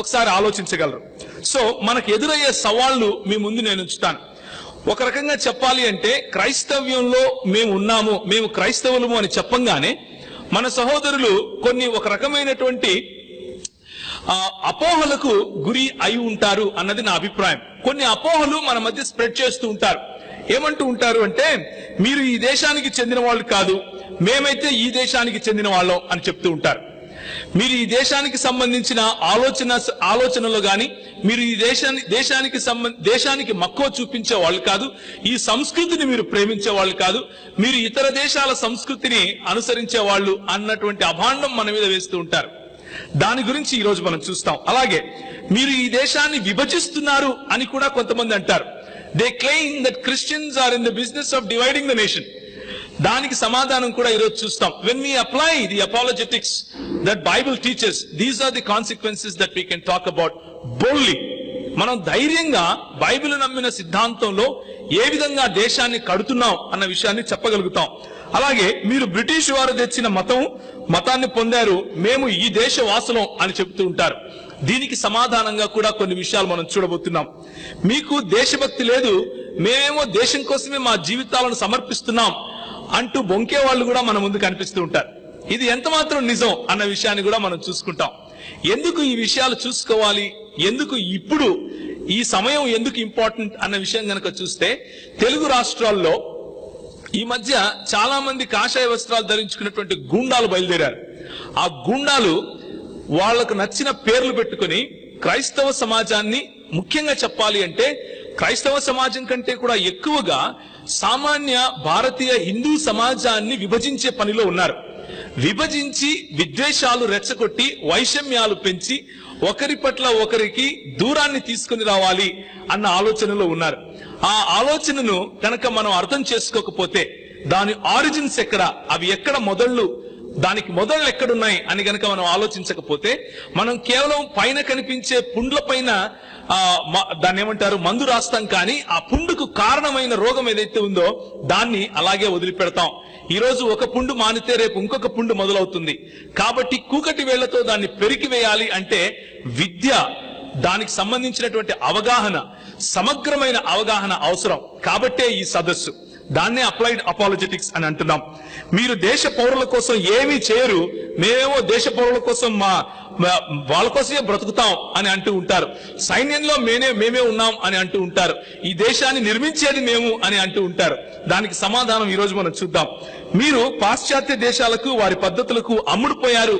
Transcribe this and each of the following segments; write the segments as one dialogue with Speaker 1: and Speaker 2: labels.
Speaker 1: ఒకసారి ఆలోచించగలరు. సో మనకు ఎదురయ్యే సవాళ్లు మీ ముందు నేను ఉంచుతాను. ఒక రకంగా చెప్పాలి అంటే క్రైస్తవ్యంలో మేము ఉన్నాము, మేము క్రైస్తవులము అని చెప్పంగానే మన సహోదరులు కొన్ని ఒక రకమైనటువంటి అపోహలకు గురి అయి ఉంటారు అన్నది నా అభిప్రాయం. కొన్ని అపోహలు మన మధ్య స్ప్రెడ్ చేస్తూ ఉంటారు. ఏమంటూ ఉంటారు అంటే, మీరు ఈ దేశానికి చెందిన వాళ్ళు కాదు, మేమైతే ఈ దేశానికి చెందిన వాళ్ళం అని చెప్తూ ఉంటారు. మీరు ఈ దేశానికి సంబంధించిన ఆలోచనలో గాని, మీరు ఈ దేశానికి మక్కువ చూపించే వాళ్ళు కాదు, ఈ సంస్కృతిని మీరు ప్రేమించే వాళ్ళు కాదు, మీరు ఇతర దేశాల సంస్కృతిని అనుసరించే వాళ్ళు అన్నటువంటి అభాండం మన మీద వేస్తూ ఉంటారు. దాని గురించి ఈ రోజు మనం చూస్తాం. అలాగే మీరు ఈ దేశాన్ని విభజిస్తున్నారు అని కూడా కొంతమంది అంటారు. They claim that Christians are in the business of dividing the nation. దానికి సమాధానం కూడా ఈరోజు చూస్తాం. When we apply the apologetics that Bible teachers, these are the consequences that we can talk about boldly. మనం ధైర్యంగా బైబిల్ నమ్మిన సిద్ధాంతంలో ఏ విధంగా దేశాన్ని కడుతున్నాం అన్న విషయాన్ని చెప్పగలుగుతాం. అలాగే మీరు బ్రిటిష్ వారు తెచ్చిన మతాన్ని పొందారు, మేము ఈ దేశ వాసులం అని చెబుతూ ఉంటారు. దీనికి సమాధానంగా కూడా కొన్ని విషయాలు మనం చూడబోతున్నాం. మీకు దేశభక్తి లేదు, మేమేమో దేశం కోసమే మా జీవితాలను సమర్పిస్తున్నాం అంటూ బొంకే వాళ్ళు కూడా మన ముందు కనిపిస్తూ ఉంటారు. ఇది ఎంత మాత్రం నిజం అన్న విషయాన్ని కూడా మనం చూసుకుంటాం. ఎందుకు ఈ విషయాలు చూసుకోవాలి, ఎందుకు ఇప్పుడు ఈ సమయం ఎందుకు ఇంపార్టెంట్ అన్న విషయం కనుక చూస్తే, తెలుగు రాష్ట్రాల్లో ఈ మధ్య చాలా మంది కాషాయ వస్త్రాలు ధరించుకున్నటువంటి గూండాలు బయలుదేరారు. ఆ గూండాలు వాళ్లకు నచ్చిన పేర్లు పెట్టుకుని క్రైస్తవ సమాజాన్ని, ముఖ్యంగా చెప్పాలి అంటే క్రైస్తవ సమాజం కంటే కూడా ఎక్కువగా సామాన్య భారతీయ హిందూ సమాజాన్ని విభజించే పనిలో ఉన్నారు. విభజించి విద్వేషాలు రెచ్చగొట్టి వైషమ్యాలు పెంచి ఒకరి పట్ల ఒకరికి దూరాన్ని తీసుకుని రావాలి అన్న ఆలోచనలో ఉన్నారు. ఆ ఆలోచనను కనుక మనం అర్థం చేసుకోకపోతే, దాని ఆరిజిన్స్ ఎక్కడ, అవి ఎక్కడ మొదళ్ళు, దానికి మొదళ్ళు ఎక్కడున్నాయి అని గనక మనం ఆలోచించకపోతే, మనం కేవలం పైన కనిపించే పుండ్ల పైన దాన్ని ఏమంటారు మందు రాస్తాం, కానీ ఆ పుండుకు కారణమైన రోగం ఏదైతే ఉందో దాన్ని అలాగే వదిలిపెడతాం. ఈ రోజు ఒక పుండు మానితే రేపు ఇంకొక పుండు మొదలవుతుంది. కాబట్టి కూకటి వేళ్లతో దాన్ని పెరికివేయాలి అంటే విద్య, దానికి సంబంధించినటువంటి అవగాహన, సమగ్రమైన అవగాహన అవసరం. కాబట్టే ఈ సదస్సు, దాన్నే అప్లైడ్ అపాలజెటిక్స్ అని అంటున్నాం. మీరు దేశ పౌరుల కోసం ఏమీ చేయరు, మేమేమో దేశ పౌరుల కోసం వాళ్ళ కోసమే బ్రతుకుతాం అని అంటూ ఉంటారు. సైన్యంలో మేమే ఉన్నాం అని అంటూ ఉంటారు. ఈ దేశాన్ని నిర్మించేది మేము అని అంటూ ఉంటారు. దానికి సమాధానం ఈ రోజు మనం చూద్దాం. మీరు పాశ్చాత్య దేశాలకు, వారి పద్ధతులకు అమ్ముడుపోయారు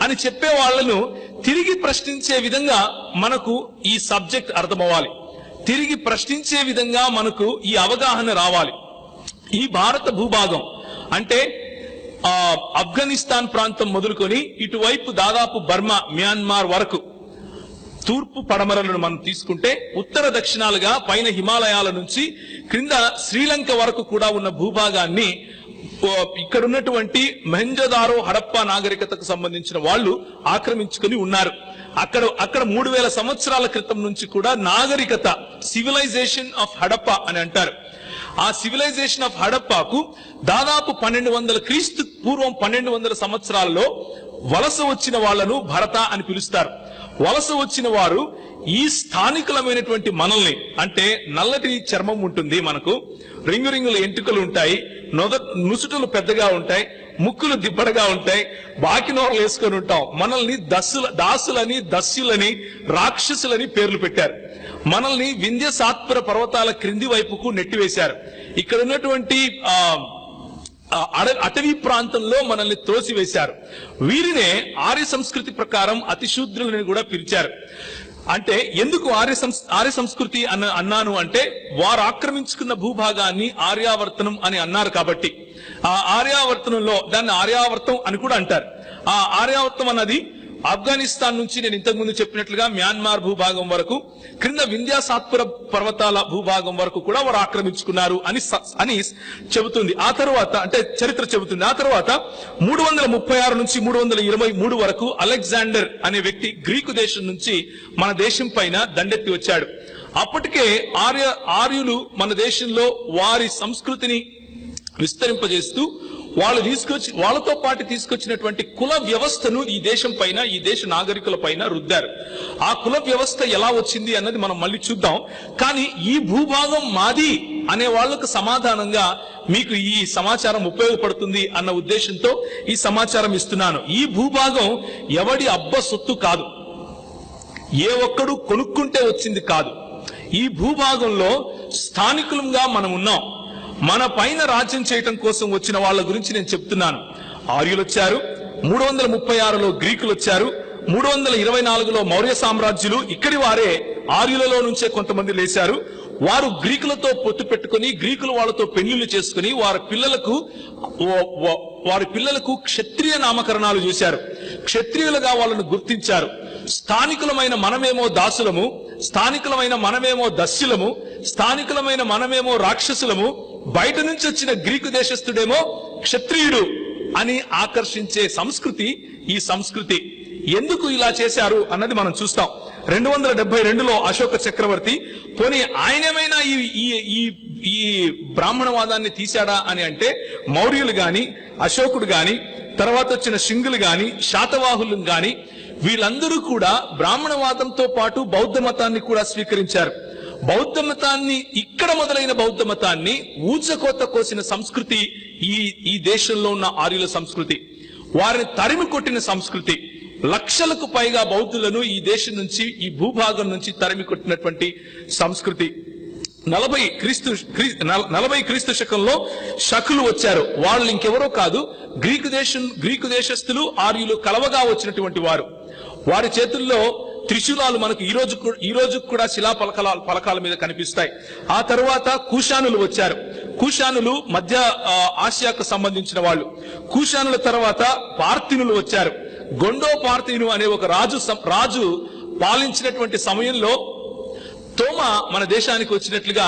Speaker 1: అని చెప్పే వాళ్లను తిరిగి ప్రశ్నించే విధంగా మనకు ఈ సబ్జెక్ట్ అర్థమవ్వాలి. తిరిగి ప్రశ్నించే విధంగా మనకు ఈ అవగాహన రావాలి. ఈ భారత భూభాగం అంటే ఆఫ్ఘనిస్తాన్ ప్రాంతం మొదలుకొని ఇటువైపు దాదాపు బర్మా, మ్యాన్మార్ వరకు, తూర్పు పడమరలను మనం తీసుకుంటే ఉత్తర దక్షిణాలుగా పైన హిమాలయాల నుంచి క్రింద శ్రీలంక వరకు కూడా ఉన్న భూభాగాన్ని ఇక్కడ ఉన్నటువంటి మొహెంజోదారో, హడప్పా నాగరికతకు సంబంధించిన వాళ్ళు ఆక్రమించుకుని ఉన్నారు. అక్కడ 3000 సంవత్సరాల క్రితం నుంచి కూడా నాగరికత, సివిలైజేషన్ ఆఫ్ హడప్పా అని అంటారు. ఆ సివిలైజేషన్ ఆఫ్ హడప్పాకు దాదాపు 1200 క్రీస్తు పూర్వం 1200 సంవత్సరాల్లో వలస వచ్చిన వాళ్లను భరత అని పిలుస్తారు. వలస వచ్చిన వారు ఈ స్థానికులమైనటువంటి మనల్ని, అంటే నల్లటి చర్మం ఉంటుంది, మనకు రింగుల ఎంటుకలు ఉంటాయి, నుసుటలు పెద్దగా ఉంటాయి, ముక్కులు దిబ్బడగా ఉంటాయి, బాకినోర్లు వేసుకొని ఉంటాం. మనల్ని దాసులని, దస్యులని, రాక్షసులని పేర్లు పెట్టారు. మనల్ని వింధ్య సాత్పుర పర్వతాల క్రింది వైపుకు నెట్టివేశారు. ఇక్కడ ఉన్నటువంటి అటవీ ప్రాంతంలో మనల్ని త్రోసివేశారు. వీరినే ఆర్య సంస్కృతి ప్రకారం అతిశూద్రులని కూడా పిలిచారు. అంటే ఎందుకు ఆర్య సంస్కృతి అన్నాను అంటే, వారు ఆక్రమించుకున్న భూభాగాన్ని ఆర్యావర్తనం అని అన్నారు కాబట్టి. ఆ ఆర్యావర్తనంలో దాన్ని ఆర్యావర్తం అని కూడా అంటారు. ఆ ఆర్యావర్తం అన్నది ఆఫ్ఘనిస్తాన్ నుంచి నేను ఇంతకుముందు చెప్పినట్లుగా మ్యాన్మార్ భూభాగం వరకు, క్రింద వింధ్యా సాత్పుర పర్వతాల భూభాగం వరకు కూడా వారు ఆక్రమించుకున్నారు అని చెబుతుంది. ఆ తర్వాత అంటే చరిత్ర చెబుతుంది. ఆ తర్వాత 336 నుంచి 323 వరకు అలెగ్జాండర్ అనే వ్యక్తి గ్రీకు దేశం నుంచి మన దేశం పైన దండెత్తి వచ్చాడు. అప్పటికే ఆర్యులు మన దేశంలో వారి సంస్కృతిని విస్తరింపజేస్తూ వాళ్ళతో పాటు తీసుకొచ్చినటువంటి కుల వ్యవస్థను ఈ దేశం పైన, ఈ దేశ నాగరికుల పైన రుద్దారు. ఆ కుల వ్యవస్థ ఎలా వచ్చింది అన్నది మనం మళ్ళీ చూద్దాం. కానీ ఈ భూభాగం మాది అనే వాళ్లకు సమాధానంగా మీకు ఈ సమాచారం ఉపయోగపడుతుంది అన్న ఉద్దేశంతో ఈ సమాచారం ఇస్తున్నాను. ఈ భూభాగం ఎవడి అబ్బ సొత్తు కాదు, ఏ ఒక్కడు కొనుక్కుంటే వచ్చింది కాదు. ఈ భూభాగంలో స్థానికులంగా మనం ఉన్నాం. మన పైన రాజ్యం చేయటం కోసం వచ్చిన వాళ్ళ గురించి నేను చెప్తున్నాను. ఆర్యులు వచ్చారు, 336లో గ్రీకులు వచ్చారు, 324లో మౌర్య సామ్రాజ్యులు ఇక్కడి వారే ఆర్యులలో నుంచే కొంతమంది లేచారు. వారు గ్రీకులతో పొత్తు పెట్టుకుని, గ్రీకులు వాళ్ళతో పెళ్లిళ్లు చేసుకుని వారి పిల్లలకు క్షత్రియ నామకరణాలు చేశారు. క్షత్రియులుగా వాళ్ళను గుర్తించారు. స్థానికులమైన మనమేమో దాసులము, స్థానికులమైన మనమేమో దస్యులము, స్థానికులమైన మనమేమో రాక్షసులము, బయట నుంచి వచ్చిన గ్రీకు దేశస్థుడేమో క్షత్రియుడు అని ఆకర్షించే సంస్కృతి ఈ సంస్కృతి. ఎందుకు ఇలా చేశారు అన్నది మనం చూస్తాం. 272లో అశోక చక్రవర్తి పోనీ ఆయనేమైనా ఈ బ్రాహ్మణవాదాన్ని తీశాడా అని అంటే, మౌర్యులు గాని, అశోకుడు గాని, తర్వాత వచ్చిన శింగులు గాని, శాతవాహులు గాని వీళ్ళందరూ కూడా బ్రాహ్మణవాదంతో పాటు బౌద్ధ మతాన్ని కూడా స్వీకరించారు. బౌద్ధ మతాన్ని, ఇక్కడ మొదలైన బౌద్ధ మతాన్ని ఊచకోత కోసిన సంస్కృతి ఈ దేశంలో ఉన్న ఆర్యుల సంస్కృతి. వారిని తరిమి కొట్టిన సంస్కృతి. లక్షలకు పైగా బౌద్ధులను ఈ దేశం నుంచి, ఈ భూభాగం నుంచి తరిమి కొట్టినటువంటి సంస్కృతి. 40 క్రీస్తు శకంలో శకులు వచ్చారు. వాళ్ళు ఇంకెవరో కాదు, గ్రీకు దేశస్థులు ఆర్యులు కలవగా వచ్చినటువంటి వారు. వారి చేతుల్లో త్రిశూలాలు మనకు ఈ రోజు కూడా శిలా పలకాల మీద కనిపిస్తాయి. ఆ తరువాత కూషానులు వచ్చారు. కూషానులు మధ్య ఆసియాకు సంబంధించిన వాళ్ళు. కూషానుల తర్వాత పార్థినులు వచ్చారు. గొండో పార్థిను అనే ఒక రాజు పాలించినటువంటి సమయంలో తోమ మన దేశానికి వచ్చినట్లుగా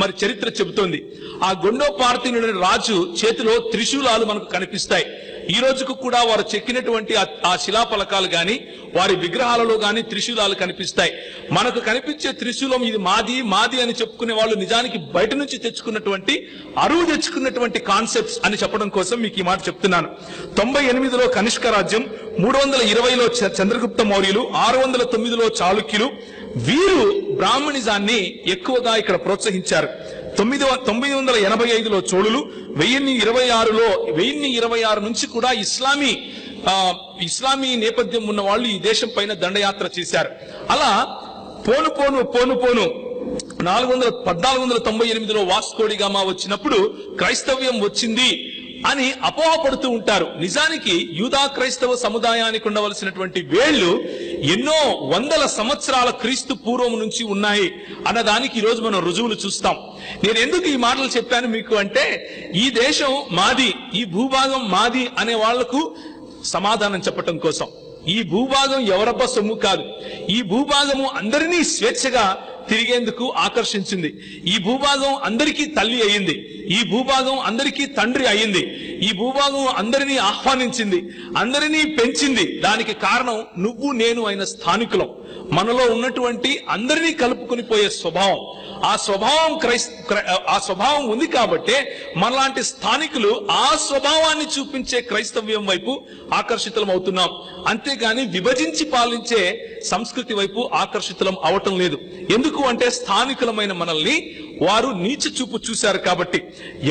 Speaker 1: మరి చరిత్ర చెబుతోంది. ఆ గొండో పార్థినుడి రాజు చేతిలో త్రిశూలాలు మనకు కనిపిస్తాయి. ఈ రోజుకు కూడా వారు చెక్కినటువంటి ఆ శిలాఫలకాలు గాని, వారి విగ్రహాలలో గాని త్రిశూలాలు కనిపిస్తాయి. మనకు కనిపించే త్రిశూలం ఇది మాది అని చెప్పుకునే వాళ్ళు నిజానికి బయట నుంచి తెచ్చుకున్నటువంటి, అరువు తెచ్చుకున్నటువంటి కాన్సెప్ట్స్ అని చెప్పడం కోసం మీకు ఈ మాట చెప్తున్నాను. 98లో కనిష్క రాజ్యం, 320లో చంద్రగుప్త మౌర్యులు, 609లో చాళుక్యులు వీరు బ్రాహ్మణిజాన్ని ఎక్కువగా ఇక్కడ ప్రోత్సహించారు. 985లో చోళులు, 1026 నుంచి కూడా ఇస్లామీ నేపథ్యం ఉన్న వాళ్ళు ఈ దేశం పైన దండయాత్ర చేశారు. అలా పోను 1498లో వాస్కోడిగామా వచ్చినప్పుడు క్రైస్తవ్యం వచ్చింది అని అపోహపడుతూ ఉంటారు. నిజానికి యూదా క్రైస్తవ సముదాయానికి ఉండవలసినటువంటి వేళ్లు ఎన్నో వందల సంవత్సరాల క్రీస్తు పూర్వం నుంచి ఉన్నాయి అన్నదానికి ఈ రోజు మనం రుజువులు చూస్తాం. నేను ఎందుకు ఈ మాటలు చెప్పాను మీకు అంటే, ఈ దేశం మాది, ఈ భూభాగం మాది అనే వాళ్లకు సమాధానం చెప్పటం కోసం. ఈ భూభాగం ఎవరబ్బ సొమ్ము కాదు. ఈ భూభాగము అందరినీ స్వేచ్ఛగా తిరిగేందుకు ఆకర్షించింది. ఈ భూభాగం అందరికీ తల్లి అయింది. ఈ భూభాగం అందరికీ తండ్రి అయింది. ఈ భూభాగం అందరినీ ఆహ్వానించింది, అందరినీ పెంచింది. దానికి కారణం నువ్వు నేను అయిన స్థానికులం. మనలో ఉన్నటువంటి అందరినీ కలుపుకుని పోయే స్వభావం, ఆ స్వభావం ఉంది కాబట్టే మనలాంటి స్థానికులు ఆ స్వభావాన్ని చూపించే క్రైస్తవ్యం వైపు ఆకర్షితులం అవుతున్నాం. అంతేగాని విభజించి పాలించే సంస్కృతి వైపు ఆకర్షితులం అవటం లేదు. ఎందుకు అంటే స్థానికులమైన మనల్ని వారు నీచ చూపు చూశారు కాబట్టి.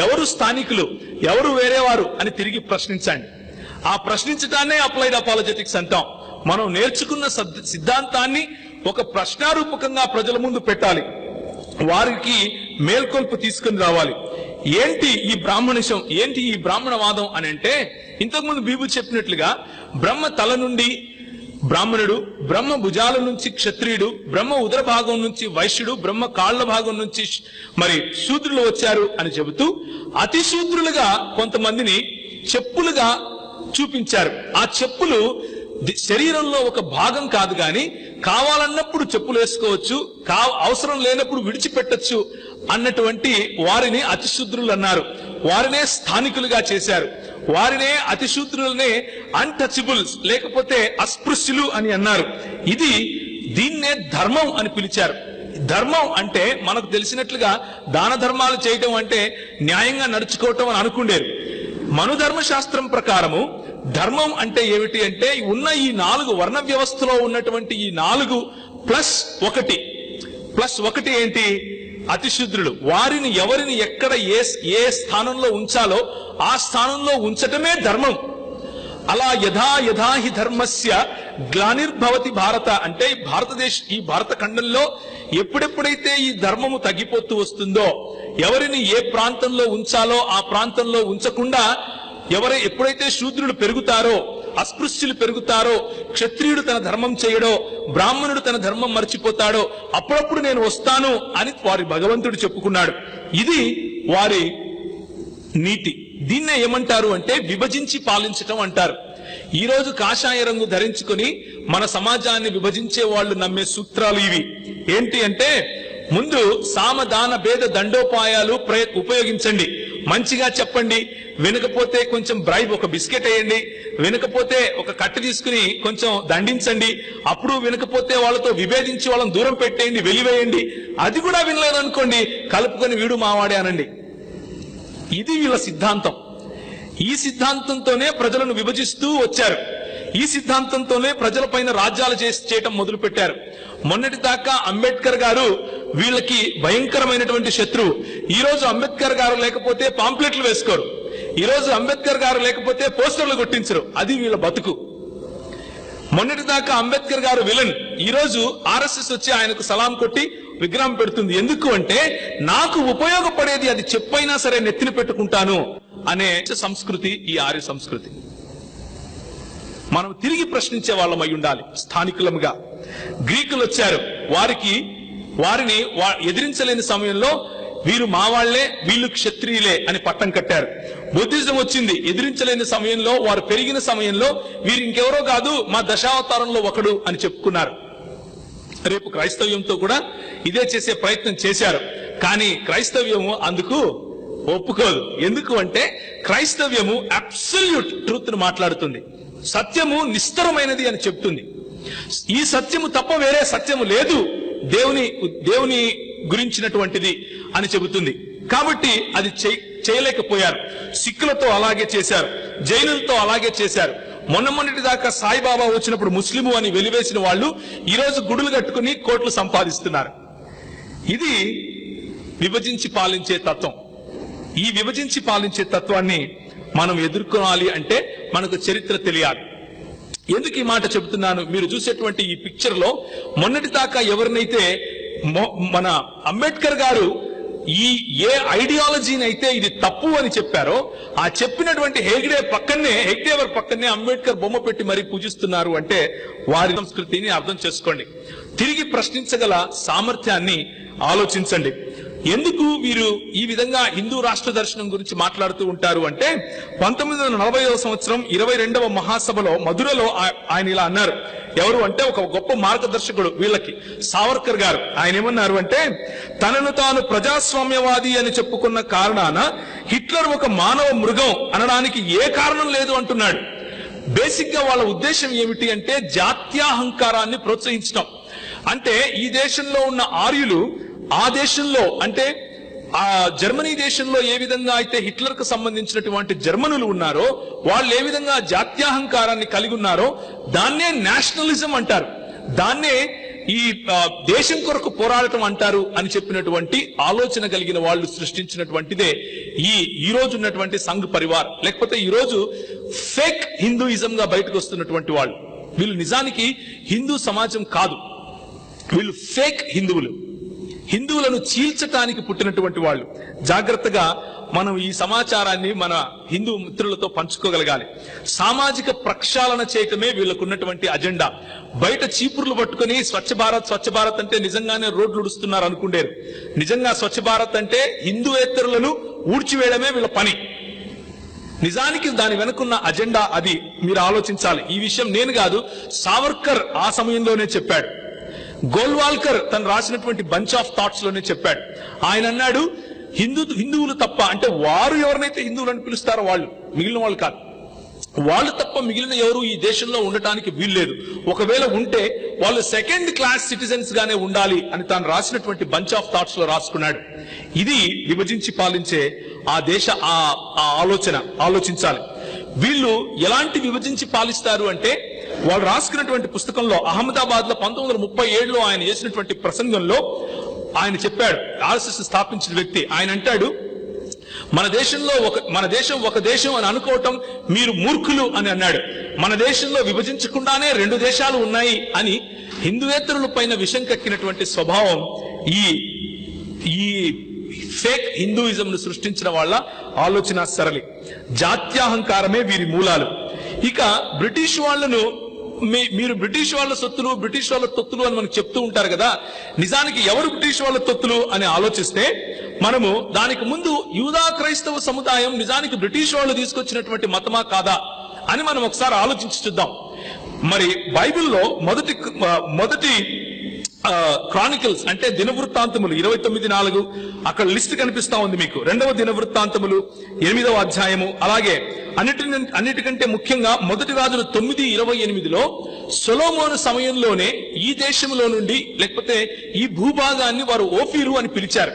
Speaker 1: ఎవరు స్థానికులు, ఎవరు వేరేవారు అని తిరిగి ప్రశ్నించండి. ఆ ప్రశ్నించడాన్నే అప్లైడ్ అపాలజెటిక్స్ అంటాం. మనం నేర్చుకున్న సిద్ధాంతాన్ని ఒక ప్రశ్నారూపకంగా ప్రజల ముందు పెట్టాలి, వారికి మేల్కొల్పు తీసుకుని రావాలి. ఏంటి ఈ బ్రాహ్మణిషం, ఏంటి ఈ బ్రాహ్మణవాదం అని అంటే, ఇంతకుముందు బీబు చెప్పినట్లుగా బ్రహ్మ తల నుండి బ్రాహ్మణుడు, బ్రహ్మ భుజాల నుంచి క్షత్రియుడు, బ్రహ్మ ఉదర భాగం నుంచి వైశ్యుడు, బ్రహ్మ కాళ్ల భాగం నుంచి మరి శూద్రులు వచ్చారు అని చెబుతూ అతి శూద్రులుగా కొంతమందిని చెప్పులుగా చూపించారు. ఆ చెప్పులు శరీరంలో ఒక భాగం కాదు గాని కావాలన్నప్పుడు చెప్పులు వేసుకోవచ్చు, అవసరం లేనప్పుడు విడిచిపెట్టచ్చు అన్నటువంటి వారిని అతిశూద్రులు అన్నారు. వారినే స్థానికులుగా చేశారు. వారినే అతిశూద్రులనే అన్టచబుల్స్ లేకపోతే అస్పృశ్యులు అని అన్నారు. దీన్నే ధర్మం అని పిలిచారు. ధర్మం అంటే మనకు తెలిసినట్లుగా దాన ధర్మాలు చేయటం అంటే న్యాయంగా నడుచుకోవటం అని అనుకుండేరు. మనుధర్మశాస్త్రం ప్రకారము ధర్మం అంటే ఏమిటి అంటే ఉన్న ఈ 4 వర్ణ వ్యవస్థలో ఉన్నటువంటి ఈ 4 ప్లస్ 1 ఏంటి? అతిశూద్రులు. వారిని ఎవరిని ఎక్కడ ఏ స్థానంలో ఉంచాలో ఆ స్థానంలో ఉంచటమే ధర్మం. అలా యథా హి ధర్మస్య గ్లానిర్భవతి భారత అంటే ఈ భారత ఖండంలో ఎప్పుడెప్పుడైతే ఈ ధర్మము తగ్గిపోతూ వస్తుందో, ఎవరిని ఏ ప్రాంతంలో ఉంచాలో ఆ ప్రాంతంలో ఉంచకుండా ఎప్పుడైతే శూద్రులు పెరుగుతారో, అస్పృశ్యులు పెరుగుతారో, క్షత్రియుడు తన ధర్మం చేయడో, బ్రాహ్మణుడు తన ధర్మం మర్చిపోతాడో, అప్పుడప్పుడు నేను వస్తాను అని వారి భగవంతుడు చెప్పుకున్నాడు. ఇది వారి నీతి. దీన్నే ఏమంటారు అంటే విభజించి పాలించటం అంటారు. ఈ రోజు కాషాయ రంగు ధరించుకుని మన సమాజాన్ని విభజించే వాళ్ళు నమ్మే సూత్రాలు ఇవి. ఏంటి అంటే, ముందు సామదాన భేద దండోపాయాలు ఉపయోగించండి, మంచిగా చెప్పండి, వినకపోతే కొంచెం బ్రైబ్, ఒక బిస్కెట్ వేయండి, వినకపోతే ఒక కట్ట తీసుకుని కొంచెం దండించండి, అప్పుడు వినకపోతే వాళ్ళతో విభేదించి వాళ్ళని దూరం పెట్టేయండి, వెలివేయండి. అది కూడా వినలేదనుకోండి, కలుపుకొని వీడు మావాడే అనండి. ఇది వీళ్ళ సిద్ధాంతం. ఈ సిద్ధాంతంతోనే ప్రజలను విభజిస్తూ వచ్చారు. ఈ సిద్ధాంతంతోనే ప్రజలపైన రాజ్యాలు చేయటం మొదలు పెట్టారు. మొన్నటి దాకా అంబేద్కర్ గారు వీళ్ళకి భయంకరమైనటువంటి శత్రువు. ఈ రోజు అంబేద్కర్ గారు లేకపోతే పాంప్లెట్లు వేసుకోరు, ఈ రోజు అంబేద్కర్ గారు లేకపోతే పోస్టర్లు కొట్టించరు. అది వీళ్ళ బతుకు. మొన్నటి దాకా అంబేద్కర్ గారు విలన్, ఈ రోజు ఆర్ఎస్ఎస్ వచ్చి ఆయనకు సలాం కొట్టి విగ్రహం పెడుతుంది. ఎందుకు అంటే, నాకు ఉపయోగపడేది అది చెప్పైనా సరే నెత్తిన పెట్టుకుంటాను అనే సంస్కృతి ఈ ఆర్య సంస్కృతి. మనం తిరిగి ప్రశ్నించే వాళ్ళం అయి ఉండాలి. స్థానికులముగా గ్రీకులు వచ్చారు, వారిని ఎదిరించలేని సమయంలో వీరు మా వాళ్లే, వీళ్ళు క్షత్రియులే అని పట్టం కట్టారు. బుద్ధిజం వచ్చింది, ఎదిరించలేని సమయంలో, వారు పెరిగిన సమయంలో వీరు ఇంకెవరో కాదు, మా దశావతారంలో ఒకడు అని చెప్పుకున్నారు. రేపు క్రైస్తవ్యంతో కూడా ఇదే చేసే ప్రయత్నం చేశారు. కానీ క్రైస్తవ్యము అందుకు ఒప్పుకోదు. ఎందుకు అంటే, క్రైస్తవ్యము అబ్సల్యూట్ ట్రూత్ ను మాట్లాడుతుంది, సత్యము నిస్తరమైనది అని చెప్తుంది. ఈ సత్యము తప్ప వేరే సత్యము లేదు, దేవుని గురించినటువంటిది అని చెబుతుంది. కాబట్టి అది చేయలేకపోయారు. సిక్కులతో అలాగే చేశారు, జైనులతో అలాగే చేశారు. మొన్నటి దాకా సాయిబాబా వచ్చినప్పుడు ముస్లిము అని వెలివేసిన వాళ్ళు ఈ రోజు గుడులు కట్టుకుని కోట్లు సంపాదిస్తున్నారు. ఇది విభజించి పాలించే తత్వం. ఈ విభజించి పాలించే తత్వాన్ని మనం ఎదుర్కోవాలి అంటే మనకు చరిత్ర తెలియాలి. ఎందుకు ఈ మాట చెబుతున్నాను? మీరు చూసేటువంటి ఈ పిక్చర్ లో మొన్నటి దాకా ఎవరినైతే మన అంబేద్కర్ గారు ఏ ఐడియాలజీని అయితే ఇది తప్పు అని చెప్పారో, ఆ చెప్పినటువంటి హెగ్డేవర్ పక్కనే అంబేద్కర్ బొమ్మ పెట్టి మరీ పూజిస్తున్నారు అంటే వారి సంస్కృతిని అర్థం చేసుకోండి. తిరిగి ప్రశ్నించగల సామర్థ్యాన్ని ఆలోచించండి. ఎందుకు వీరు ఈ విధంగా హిందూ రాష్ట్ర దర్శనం గురించి మాట్లాడుతూ ఉంటారు అంటే, 1940వ సంవత్సరం 22వ మహాసభలో మధురలో ఆయన ఇలా అన్నారు. ఎవరు అంటే, ఒక గొప్ప మార్గదర్శకుడు వీళ్ళకి, సావర్కర్ గారు. ఆయన ఏమన్నారు అంటే, తనను తాను ప్రజాస్వామ్యవాది అని చెప్పుకున్న కారణాన హిట్లర్ ఒక మానవ మృగం అనడానికి ఏ కారణం లేదు అంటున్నాడు. బేసిక్ గా వాళ్ళ ఉద్దేశం ఏమిటి అంటే, జాత్యాహంకారాన్ని ప్రోత్సహించడం. అంటే ఈ దేశంలో ఉన్న ఆర్యులు ఆ దేశంలో, అంటే ఆ జర్మనీ దేశంలో ఏ విధంగా అయితే హిట్లర్ కు సంబంధించినటువంటి జర్మనులు ఉన్నారో, వాళ్ళు ఏ విధంగా జాత్యాహంకారాన్ని కలిగి ఉన్నారో దాన్నే నేషనలిజం అంటారు, దాన్నే ఈ దేశం కొరకు పోరాడటం అంటారు అని చెప్పినటువంటి ఆలోచన కలిగిన వాళ్ళు సృష్టించినటువంటిదే ఈ రోజు ఉన్నటువంటి సంఘ్ పరివార్, లేకపోతే ఈ రోజు ఫేక్ హిందూయిజం గా బయటకు వస్తున్నటువంటి వాళ్ళు. వీళ్ళు నిజానికి హిందూ సమాజం కాదు, వీళ్ళు ఫేక్ హిందువులను చీల్చటానికి పుట్టినటువంటి వాళ్ళు. జాగ్రత్తగా మనం ఈ సమాచారాన్ని మన హిందూ మిత్రులతో పంచుకోగలగాలి. సామాజిక ప్రక్షాళన చేయటమే వీళ్ళకున్నటువంటి అజెండా. బయట చీపుర్లు పట్టుకుని స్వచ్ఛ భారత్ అంటే నిజంగానే రోడ్లు ఉడుస్తున్నారు అనుకుండేరు. నిజంగా స్వచ్ఛ భారత్ అంటే హిందూయేతరులను ఊడ్చివేయడమే వీళ్ళ పని. నిజానికి దాని వెనుకున్న అజెండా అది. మీరు ఆలోచించాలి. ఈ విషయం నేను కాదు, సావర్కర్ ఆ సమయంలోనే చెప్పాడు. గోల్వాల్కర్ తను రాసినటువంటి బంచ్ ఆఫ్ థాట్స్ లోనే చెప్పాడు. ఆయన అన్నాడు, హిందువులు తప్ప, అంటే వారు ఎవరినైతే హిందువులను పిలుస్తారో వాళ్ళు, మిగిలిన వాళ్ళు కాదు. వాళ్ళు తప్ప మిగిలిన ఎవరు ఈ దేశంలో ఉండటానికి వీల్లేదు. ఒకవేళ ఉంటే వాళ్ళు సెకండ్ క్లాస్ సిటిజన్స్ గానే ఉండాలి అని తాను రాసినటువంటి బంచ్ ఆఫ్ థాట్స్ లో రాసుకున్నాడు. ఇది విభజించి పాలించే ఆ దేశ ఆలోచించాలి. వీళ్ళు ఎలాంటి విభజించి పాలిస్తారు అంటే, వాళ్ళు రాసుకున్నటువంటి పుస్తకంలో అహ్మదాబాద్ లో 1937లో ఆయన చేసినటువంటి ప్రసంగంలో ఆయన చెప్పాడు. ఆర్ఎస్ఎస్ స్థాపించిన వ్యక్తి ఆయన అంటాడు, మన దేశం ఒక దేశం అని అనుకోవటం మీరు మూర్ఖులు అని అన్నాడు. మన దేశంలో విభజించకుండానే 2 దేశాలు ఉన్నాయి అని హిందువేతరుల పైన విషం కక్కినటువంటి స్వభావం ఈ ఫేక్ హిందూయిజం ను సృష్టించిన వాళ్ళ ఆలోచన సరళి. జాత్యాహంకారమే వీరి మూలాలు. ఇక బ్రిటిష్ వాళ్లను మీరు బ్రిటిష్ వాళ్ళ సొత్తులు, బ్రిటిష్ వాళ్ళ తొత్తులు అని మనకు చెప్తూ ఉంటారు కదా. నిజానికి ఎవరు బ్రిటిష్ వాళ్ళ తొత్తులు అని ఆలోచిస్తే మనము దానికి ముందు యూదా క్రైస్తవ సముదాయం నిజానికి బ్రిటిష్ వాళ్ళు తీసుకొచ్చినటువంటి మతమా కాదా అని మనం ఒకసారి ఆలోచించి చూద్దాం. మరి బైబిల్లో మొదటి క్రానికల్స్ అంటే దినవృత్తాంతములు 29:4 అక్కడ లిస్ట్ కనిపిస్తా ఉంది మీకు. 2వ దినవృత్తాంతములు 8వ అధ్యాయము, అలాగే అన్నిటికంటే ముఖ్యంగా మొదటి రాజులు 9:28లో సొలొమోను సమయంలోనే ఈ దేశంలో నుండి లేకపోతే ఈ భూభాగాన్ని వారు ఓఫీరు అని పిలిచారు.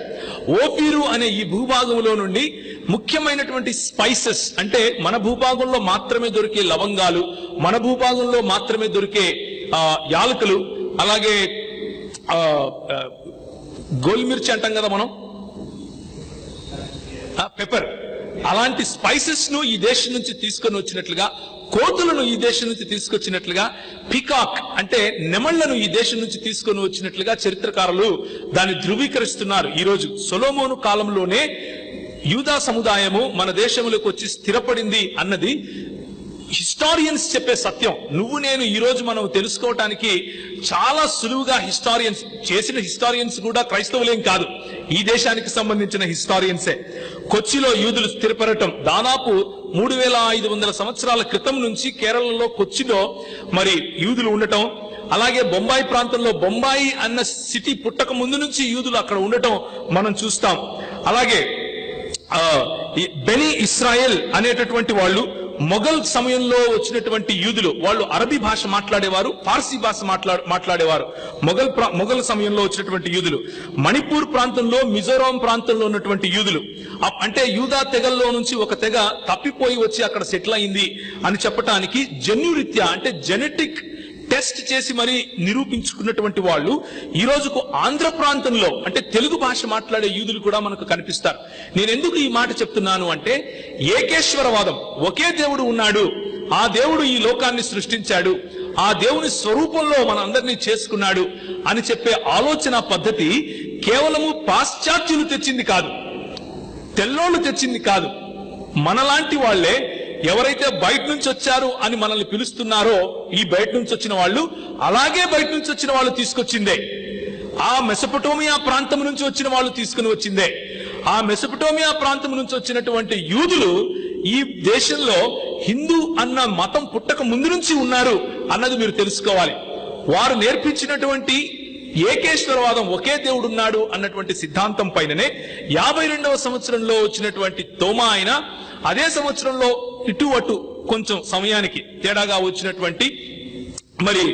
Speaker 1: ఓఫీరు అనే ఈ భూభాగంలో నుండి ముఖ్యమైనటువంటి స్పైసెస్ అంటే మన భూభాగంలో మాత్రమే దొరికే లవంగాలు, మన భూభాగంలో మాత్రమే దొరికే యాలకులు, అలాగే గోల్మిర్చి అంటాం కదా మనం, పెప్పర్, అలాంటి స్పైసెస్ ను ఈ దేశం నుంచి తీసుకొని వచ్చినట్లుగా, కోతులను ఈ దేశం నుంచి తీసుకొచ్చినట్లుగా, పికాక్ అంటే నెమళ్లను ఈ దేశం నుంచి తీసుకొని వచ్చినట్లుగా చరిత్రకారులు దాన్ని ధృవీకరిస్తున్నారు. ఈ రోజు సొలొమోను కాలంలోనే యూదా సముదాయము మన దేశంలోకి వచ్చి స్థిరపడింది అన్నది హిస్టారియన్స్ చెప్పే సత్యం. నువ్వు నేను ఈ రోజు మనం తెలుసుకోవటానికి చాలా సులువుగా హిస్టారియన్స్ కూడా క్రైస్తవులేం కాదు, ఈ దేశానికి సంబంధించిన హిస్టారియన్సే. కొచ్చిలో యూదులు స్థిరపడటం దాదాపు 3500 సంవత్సరాల క్రితం నుంచి కేరళలో కొచ్చిలో మరి యూదులు ఉండటం, అలాగే బొంబాయి ప్రాంతంలో బొంబాయి అన్న సిటీ పుట్టక ముందు నుంచి యూదులు అక్కడ ఉండటం మనం చూస్తాం. అలాగే బెనీ ఇస్రాయెల్ అనేటటువంటి వాళ్ళు మొఘల్ సమయంలో వచ్చినటువంటి యూదులు, వాళ్ళు అరబీ భాష మాట్లాడేవారు, పార్సీ భాష మాట్లాడేవారు. మొఘల్ సమయంలో వచ్చినటువంటి యూదులు మణిపూర్ ప్రాంతంలో, మిజోరాం ప్రాంతంలో ఉన్నటువంటి యూదులు, అంటే యూదా తెగల్లో నుంచి ఒక తెగ తప్పిపోయి వచ్చి అక్కడ సెటిల్ అయింది అని చెప్పటానికి జన్యురీత్యా అంటే జెనెటిక్ టెస్ట్ చేసి మరి నిరూపించుకున్నటువంటి వాళ్ళు ఈ రోజుకు ఆంధ్ర ప్రాంతంలో అంటే తెలుగు భాష మాట్లాడే యూదులు కూడా మనకు కనిపిస్తారు. నేను ఎందుకు ఈ మాట చెప్తున్నాను అంటే, ఏకేశ్వరవాదం, ఒకే దేవుడు ఉన్నాడు, ఆ దేవుడు ఈ లోకాన్ని సృష్టించాడు, ఆ దేవుని స్వరూపంలో మన అందరినీ చేసుకున్నాడు అని చెప్పే ఆలోచన పద్ధతి కేవలము పాశ్చాత్యులు తెచ్చింది కాదు, తెల్లోళ్ళు తెచ్చింది కాదు. మనలాంటి వాళ్లే ఎవరైతే బయట నుంచి వచ్చారు అని మనల్ని పిలుస్తున్నారో ఈ బయట నుంచి వచ్చిన వాళ్ళు అలాగే బయట నుంచి వచ్చిన వాళ్ళు తీసుకొచ్చిందే. ఆ మెసొపొటేమియా ప్రాంతం నుంచి వచ్చిన వాళ్ళు తీసుకుని వచ్చిందే. ఆ మెసొపొటేమియా ప్రాంతం నుంచి వచ్చినటువంటి యూదులు ఈ దేశంలో హిందూ అన్న మతం పుట్టక ముందు నుంచి ఉన్నారు అన్నది మీరు తెలుసుకోవాలి. వారు నేర్పించినటువంటి ఏకేశ్వరవాదం, ఒకే దేవుడు ఉన్నాడు అన్నటువంటి సిద్ధాంతం పైననే 52వ సంవత్సరంలో వచ్చినటువంటి తోమా అయినా, అదే సంవత్సరంలో ఇటు అటు కొంచెం సమయానికి తేడాగా వచ్చినటువంటి మరి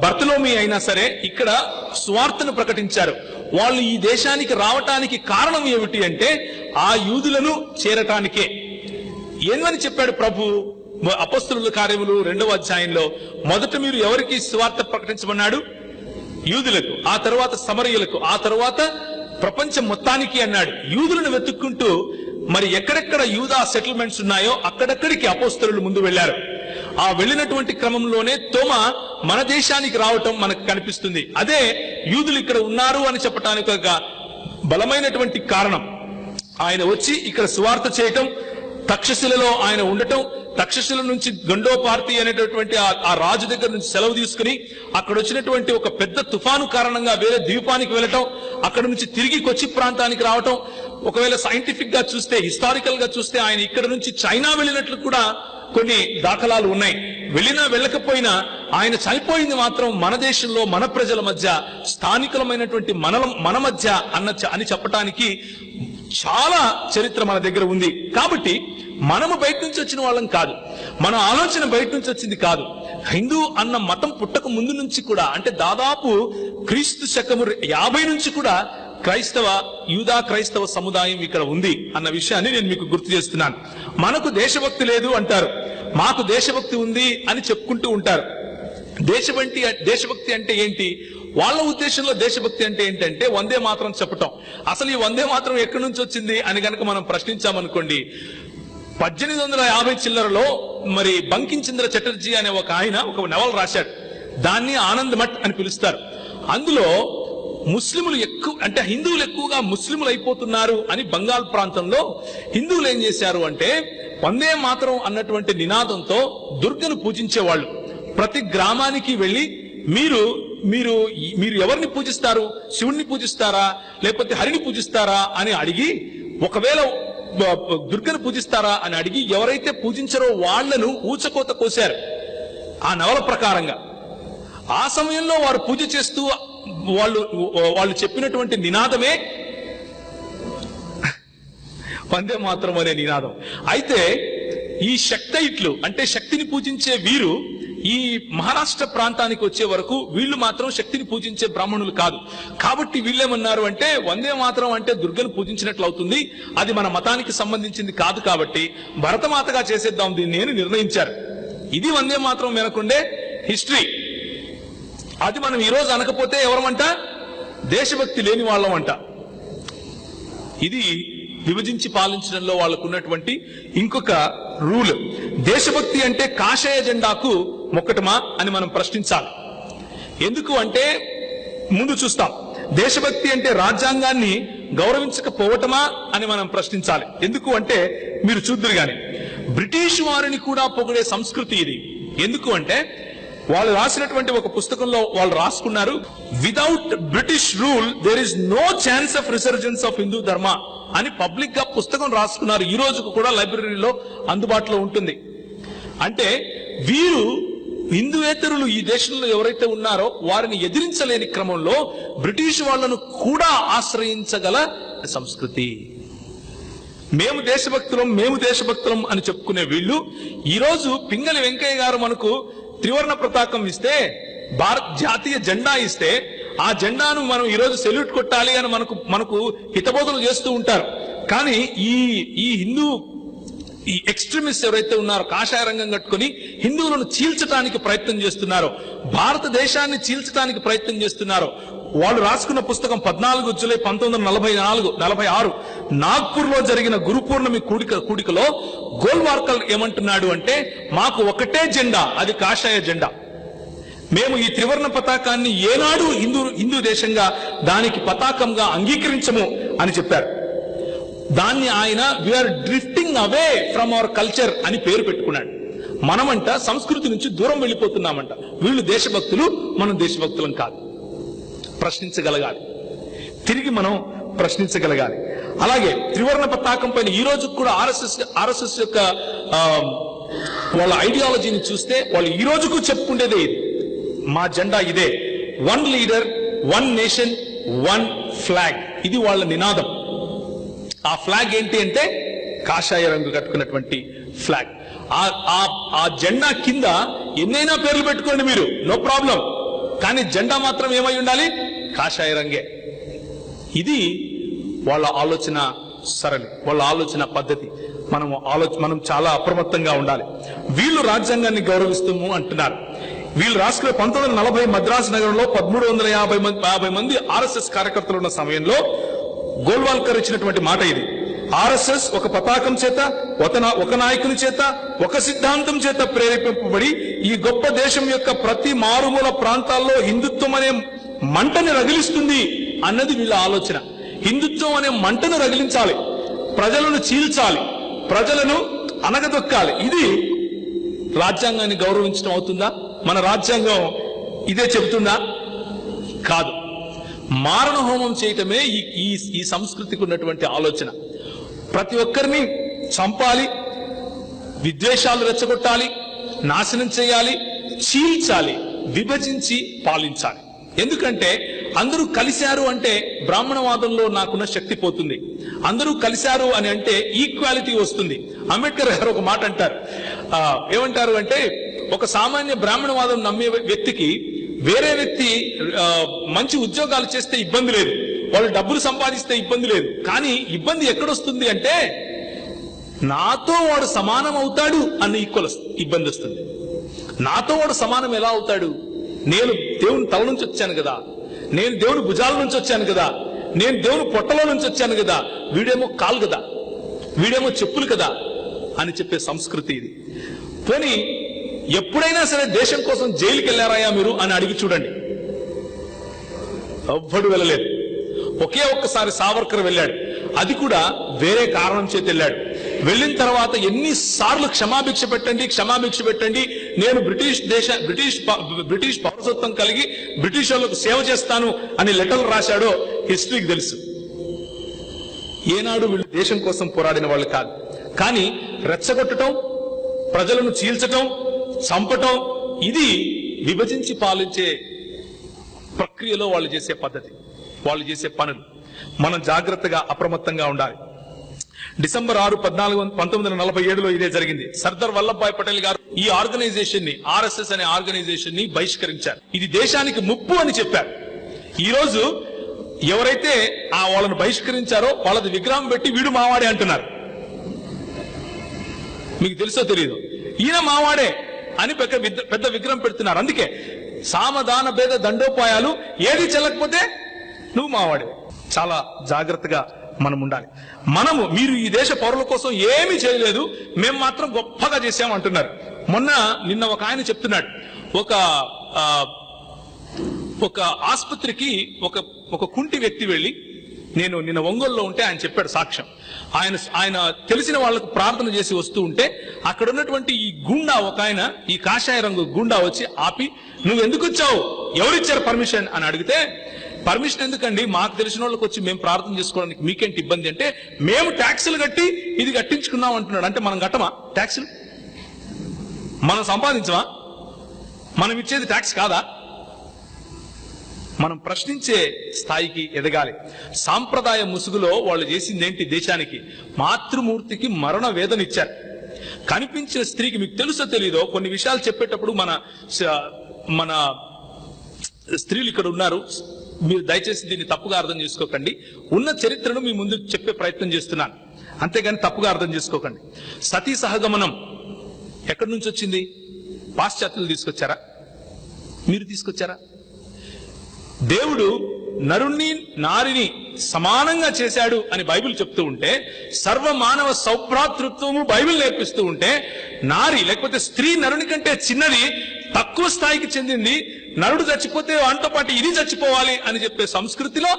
Speaker 1: బర్తలోమి అయినా సరే ఇక్కడ సువార్తను ప్రకటించారు. వాళ్ళు ఈ దేశానికి రావటానికి కారణం ఏమిటి అంటే ఆ యూదులను చేరటానికే. ఏమని చెప్పాడు ప్రభు అపొస్తలుల కార్యములు 2వ అధ్యాయంలో? మొదట మీరు ఎవరికి సువార్త ప్రకటించమన్నాడు? యూదులకు, ఆ తర్వాత సమరయులకు, ఆ తర్వాత ప్రపంచం మొత్తానికి అన్నాడు. యూదులను వెతుక్కుంటూ మరి ఎక్కడెక్కడ యూదా సెటిల్మెంట్స్ ఉన్నాయో అక్కడక్కడికి అపోస్తలులు ముందు వెళ్లారు. ఆ వెళ్ళినటువంటి క్రమంలోనే తోమా మన దేశానికి రావటం మనకు కనిపిస్తుంది. అదే యూదులు ఇక్కడ ఉన్నారు అని చెప్పడానికి ఒక బలమైనటువంటి కారణం. ఆయన వచ్చి ఇక్కడ సువార్త చేయటం, తక్షశిలలో ఆయన ఉండటం, తక్షశిల నుంచి గండోపార్తి అనేటటువంటి ఆ రాజు దగ్గర నుంచి సెలవు తీసుకుని అక్కడ వచ్చినటువంటి ఒక పెద్ద తుఫాను కారణంగా వేరే ద్వీపానికి వెళ్ళటం, అక్కడ నుంచి తిరిగి కొచ్చి ప్రాంతానికి రావటం. ఒకవేళ సైంటిఫిక్ గా చూస్తే, హిస్టారికల్ గా చూస్తే ఆయన ఇక్కడ నుంచి చైనా వెళ్ళినట్లు కూడా కొన్ని దాఖలాలు ఉన్నాయి. వెళ్ళినా వెళ్ళకపోయినా ఆయన చనిపోయింది మాత్రం మన దేశంలో మన ప్రజల మధ్య, స్థానికులమైనటువంటి మన మధ్య అని చెప్పటానికి చాలా చరిత్ర మన దగ్గర ఉంది. కాబట్టి మనము బయట నుంచి వచ్చిన వాళ్ళం కాదు, మన ఆలోచన బయట నుంచి వచ్చింది కాదు. హిందూ అన్న మతం పుట్టక ముందు నుంచి కూడా, అంటే దాదాపు క్రీస్తు శకము 50 నుంచి కూడా యూదా క్రైస్తవ సముదాయం ఇక్కడ ఉంది అన్న విషయాన్ని నేను మీకు గుర్తు చేస్తున్నాను. మనకు దేశభక్తి లేదు అంటారు, మాకు దేశభక్తి ఉంది అని చెప్పుకుంటూ ఉంటారు. దేశభక్తి అంటే ఏంటి? వాళ్ళ ఉద్దేశంలో దేశభక్తి అంటే ఏంటంటే వందే మాత్రం చెప్పటం. అసలు ఈ వందే మాత్రం ఎక్కడి నుంచి వచ్చింది అని గనక మనం ప్రశ్నించామనుకోండి, 1850 చిల్లరలో మరి బంకించంద్ర చటర్జీ అనే ఒక ఆయన ఒక నవల రాశాడు. దాన్ని ఆనంద్ మఠ్ అని పిలుస్తారు. అందులో ముస్లింలు ఎక్కువ, అంటే హిందువులు ఎక్కువగా ముస్లింలు అయిపోతున్నారు అని బంగాల్ ప్రాంతంలో హిందువులు ఏం చేశారు అంటే వందే మాత్రం అన్నటువంటి నినాదంతో దుర్గను పూజించేవాళ్ళు. ప్రతి గ్రామానికి వెళ్లి మీరు మీరు మీరు ఎవరిని పూజిస్తారు, శివుణ్ణి పూజిస్తారా లేకపోతే హరిని పూజిస్తారా అని అడిగి, ఒకవేళ దుర్గను పూజిస్తారా అని అడిగి ఎవరైతే పూజించారో వాళ్లను ఊచకోత కోశారు ఆ నవల ప్రకారంగా. ఆ సమయంలో వారు పూజ చేస్తూ వాళ్ళు చెప్పినటువంటి నినాదమే వందే మాత్రం అనే నినాదం. అయితే ఈ శక్తైట్లు అంటే శక్తిని పూజించే వీరు ఈ మహారాష్ట్ర ప్రాంతానికి వచ్చే వరకు వీళ్ళు మాత్రం శక్తిని పూజించే బ్రాహ్మణులు కాదు. కాబట్టి వీళ్ళేమన్నారు అంటే వందే మాత్రం అంటే దుర్గను పూజించినట్లు అవుతుంది, అది మన మతానికి సంబంధించింది కాదు, కాబట్టి భరతమాతగా చేసేద్దాం దీన్ని అని నిర్ణయించారు. ఇది వందే మాత్రం వెనకుండే హిస్టరీ. అది మనం ఈ రోజు అనకపోతే ఎవరమంట? దేశభక్తి లేని వాళ్ళమంట. ఇది విభజించి పాలించడంలో వాళ్ళకున్నటువంటి ఇంకొక రూల్. దేశభక్తి అంటే కాషాయ జెండాకు మొక్కటమా అని మనం ప్రశ్నించాలి. ఎందుకు అంటే ముందు చూస్తాం. దేశభక్తి అంటే రాజ్యాంగాన్ని గౌరవించకపోవటమా అని మనం ప్రశ్నించాలి. ఎందుకు అంటే మీరు చూద్దురు గాని బ్రిటిష్ వారిని కూడా పొగిడే సంస్కృతి ఇది. ఎందుకు అంటే వాళ్ళు రాసినటువంటి ఒక పుస్తకంలో వాళ్ళు రాసుకున్నారు, without British rule there is no chance of resurgence of Hindu dharma అని పబ్లిక్ గా పుస్తకం రాసుకున్నారు. ఈ రోజుకు కూడా లైబ్రరీలో అందుబాటులో ఉంటుంది. అంటే వీరు హిందూయేతరులు ఈ దేశంలో ఎవరైతే ఉన్నారో వారిని ఎదిరించలేని క్రమంలో బ్రిటిష్ వాళ్లను కూడా ఆశ్రయించగల సంస్కృతి. మేము దేశభక్తులం అని చెప్పుకునే వీళ్ళు ఈ రోజు పింగళి వెంకయ్య గారు మనకు త్రివర్ణ పతాకం ఇస్తే, భారత్ జాతీయ జెండా ఇస్తే, ఆ జెండాను మనం ఈ రోజు సెల్యూట్ కొట్టాలి అని మనకు హితబోధలు చేస్తూ ఉంటారు. కానీ ఈ హిందూ ఈ ఎక్స్ట్రీమిస్ట్ ఎవరైతే ఉన్నారో కాషాయ రంగం కట్టుకుని హిందువులను చీల్చడానికి ప్రయత్నం చేస్తున్నారో, భారతదేశాన్ని చీల్చడానికి ప్రయత్నం చేస్తున్నారో, వాళ్ళు రాసుకున్న పుస్తకం 14 జూలై 1946 నాగ్పూర్ లో జరిగిన గురు పూర్ణమి కూడికలో గోల్వార్కర్ ఏమంటున్నాడు అంటే మాకు ఒకటే జెండా, అది కాషాయ జెండా. మేము ఈ త్రివర్ణ పతాకాన్ని ఏనాడు హిందూ దేశంగా దానికి పతాకంగా అంగీకరించము అని చెప్పారు. దాన్ని ఆయన we are drifting away from our culture అని పేరు పెట్టుకున్నాడు. మనమంట సంస్కృతి నుంచి దూరం వెళ్ళిపోతున్నామంట. వీళ్ళు దేశభక్తులు, మనం దేశభక్తులం కాదు. ప్రశ్నించగలగాలి, తిరిగి మనం ప్రశ్నించగలగాలి. అలాగే త్రివర్ణ పతాకం పైన ఈ రోజు కూడా ఆర్ఎస్ఎస్ యొక్క వాళ్ళ ఐడియాలజీని చూస్తే వాళ్ళు ఈ రోజుకు చెప్పుకునేదే ఇది. మా జెండా ఇదే, 1 లీడర్ 1 నేషన్ 1 ఫ్లాగ్. ఇది వాళ్ళ నినాదం. ఆ ఫ్లాగ్ ఏంటి అంటే కాషాయ రంగు కట్టుకున్నటువంటి ఫ్లాగ్. ఆ జెండా కింద ఎన్నైనా పేర్లు పెట్టుకోండి మీరు, నో ప్రాబ్లం. కానీ జెండా మాత్రం ఏమై ఉండాలి? కాషాయ రంగే. ఇది వాళ్ళ ఆలోచన సరళి, వాళ్ళ ఆలోచన పద్ధతి. మనం చాలా అప్రమత్తంగా ఉండాలి. వీళ్ళు రాజ్యాంగాన్ని గౌరవిస్తాము అంటున్నారు. వీళ్ళు రాసుకునే 1940 మద్రాసు నగరంలో 1350 మంది ఆర్ఎస్ఎస్ కార్యకర్తలు ఉన్న సమయంలో గోల్వాల్కర్ ఇచ్చినటువంటి మాట ఇది. ఆర్ఎస్ఎస్ ఒక పతాకం చేత, ఒక నాయకుని చేత, ఒక సిద్ధాంతం చేత ప్రేరేపింపబడి ఈ గొప్ప దేశం యొక్క ప్రతి మారుమూల ప్రాంతాల్లో హిందుత్వం అనే మంటని రగిలిస్తుంది అన్నది వీళ్ళ ఆలోచన. హిందుత్వం అనే మంటను రగిలించాలి, ప్రజలను చీల్చాలి, ప్రజలను అనగదొక్కాలి. ఇది రాజ్యాంగాన్ని గౌరవించడం అవుతుందా? మన రాజ్యాంగం ఇదే చెబుతుందా? కాదు. మారణ హోమం చేయటమే ఈ సంస్కృతికి ఉన్నటువంటి ఆలోచన. ప్రతి ఒక్కరిని చంపాలి, విద్వేషాలు రెచ్చగొట్టాలి, నాశనం చేయాలి, చీల్చాలి, విభజించి పాలించాలి. ఎందుకంటే అందరూ కలిశారు అంటే బ్రాహ్మణవాదంలో నాకున్న శక్తి పోతుంది. అందరూ కలిశారు అని అంటే ఈక్వాలిటీ వస్తుంది. అంబేద్కర్ గారు ఒక మాట అంటారు, ఏమంటారు అంటే, ఒక సామాన్య బ్రాహ్మణవాదం నమ్మే వ్యక్తికి వేరే వ్యక్తి మంచి ఉద్యోగాలు చేస్తే ఇబ్బంది లేదు, వాళ్ళు డబ్బులు సంపాదిస్తే ఇబ్బంది లేదు. కానీ ఇబ్బంది ఎక్కడొస్తుంది అంటే, నాతో వాడు సమానం అవుతాడు అన్న ఇబ్బంది వస్తుంది. నాతో వాడు సమానం ఎలా అవుతాడు? నేను దేవుని తల నుంచి వచ్చాను కదా, నేను దేవుని భుజాల నుంచి వచ్చాను కదా, నేను దేవుని పొట్టలో నుంచి వచ్చాను కదా, వీడేమో కాలు కదా, వీడేమో చెప్పులు కదా అని చెప్పే సంస్కృతి ఇది. పోనీ ఎప్పుడైనా సరే దేశం కోసం జైలుకి వెళ్ళారాయా మీరు అని అడిగి చూడండి, ఎవ్వడు వెళ్ళలేదు. ఒకే ఒక్కసారి సావర్కర్ వెళ్ళాడు, అది కూడా వేరే కారణం చేతి వెళ్ళాడు. వెళ్ళిన తర్వాత ఎన్నిసార్లు క్షమాభిక్ష పెట్టండి, నేను బ్రిటిష్ పౌరసత్వం కలిగి బ్రిటిష్ వాళ్ళకు సేవ చేస్తాను అని లెటర్లు రాశాడో హిస్టరీకి తెలుసు. ఏనాడు వీళ్ళు దేశం కోసం పోరాడిన వాళ్ళు కాదు. కానీ రెచ్చగొట్టడం, ప్రజలను చీల్చటం, చంపటం, ఇది విభజించి పాలించే ప్రక్రియలో వాళ్ళు చేసే పద్ధతి, వాళ్ళు చేసే పనులు. మనం జాగ్రత్తగా అప్రమత్తంగా ఉండాలి. డిసెంబర్ 6, 1947లో ఇదే జరిగింది. సర్దార్ వల్లభాయ్ పటేల్ గారు ఈ ఆర్గనైజేషన్ ని, ఆర్ఎస్ఎస్ అనే ఆర్గనైజేషన్ ని బహిష్కరించారు. ఇది దేశానికి ముప్పు అని చెప్పారు. ఈ రోజు ఎవరైతే వాళ్ళను బహిష్కరించారో వాళ్ళది విగ్రహం పెట్టి వీడు మావాడే అంటున్నారు. మీకు తెలుసో తెలియదు, ఈయన మావాడే అని పెద్ద విగ్రహం పెడుతున్నారు. అందుకే సామదాన భేద దండోపాయాలు, ఏది చెల్లకపోతే నువ్వు మావాడే. చాలా జాగ్రత్తగా మనం ఉండాలి. మీరు ఈ దేశ పౌరుల కోసం ఏమీ చేయలేదు, మేము మాత్రం గొప్పగా చేశామంటున్నారు. నిన్న ఒక ఆయన చెప్తున్నాడు, ఒక ఆసుపత్రికి ఒక కుంటి వ్యక్తి వెళ్ళి, నేను నిన్న ఒంగోలులో ఉంటే ఆయన చెప్పాడు సాక్ష్యం. ఆయన తెలిసిన వాళ్లకు ప్రార్థన చేసి వస్తూ ఉంటే అక్కడ ఉన్నటువంటి ఈ గుండా, ఒక ఆయన ఈ కాషాయ రంగు గుండా వచ్చి ఆపి, నువ్వు ఎందుకు వచ్చావు, ఎవరిచ్చారు పర్మిషన్ అని అడిగితే, పర్మిషన్ ఎందుకండి, మాకు తెలిసిన వాళ్ళకి వచ్చి మేము ప్రార్థన చేసుకోవడానికి మీకేంటి ఇబ్బంది అంటే, మేము ట్యాక్సులు కట్టి ఇది కట్టించుకున్నాం అంటున్నాడు. అంటే మనం కట్టమా ట్యాక్సులు? మనం సంపాదించమా? మనం ఇచ్చేది ట్యాక్స్ కాదా? మనం ప్రశ్నించే స్థాయికి ఎదగాలి. సాంప్రదాయ ముసుగులో వాళ్ళు చేసిందేంటి దేశానికి? మాతృమూర్తికి మరణ వేదన ఇచ్చారు. కనిపించిన స్త్రీకి, మీకు తెలుసో తెలీదో, కొన్ని విషయాలు చెప్పేటప్పుడు మన స్త్రీలు ఇక్కడ ఉన్నారు, మీరు దయచేసి దీన్ని తప్పుగా అర్థం చేసుకోకండి. ఉన్న చరిత్రను మీ ముందు చెప్పే ప్రయత్నం చేస్తున్నాను, అంతేగాని తప్పుగా అర్థం చేసుకోకండి. సతీ సహగమనం ఎక్కడి నుంచి వచ్చింది? పాశ్చాత్యులు తీసుకొచ్చారా? మీరు తీసుకొచ్చారా? దేవుడు నరుణ్ణి నారిని సమానంగా చేశాడు అని బైబిల్ చెప్తూ ఉంటే, సర్వమానవ సౌభ్రాతృత్వము బైబిల్ నేర్పిస్తూ ఉంటే, నారి లేకపోతే స్త్రీ నరుని కంటే చిన్నది, తక్కువ స్థాయికి చెందింది, నరుడు చచ్చిపోతే వాటితో పాటు ఇది చచ్చిపోవాలి అని చెప్పే సంస్కృతిలో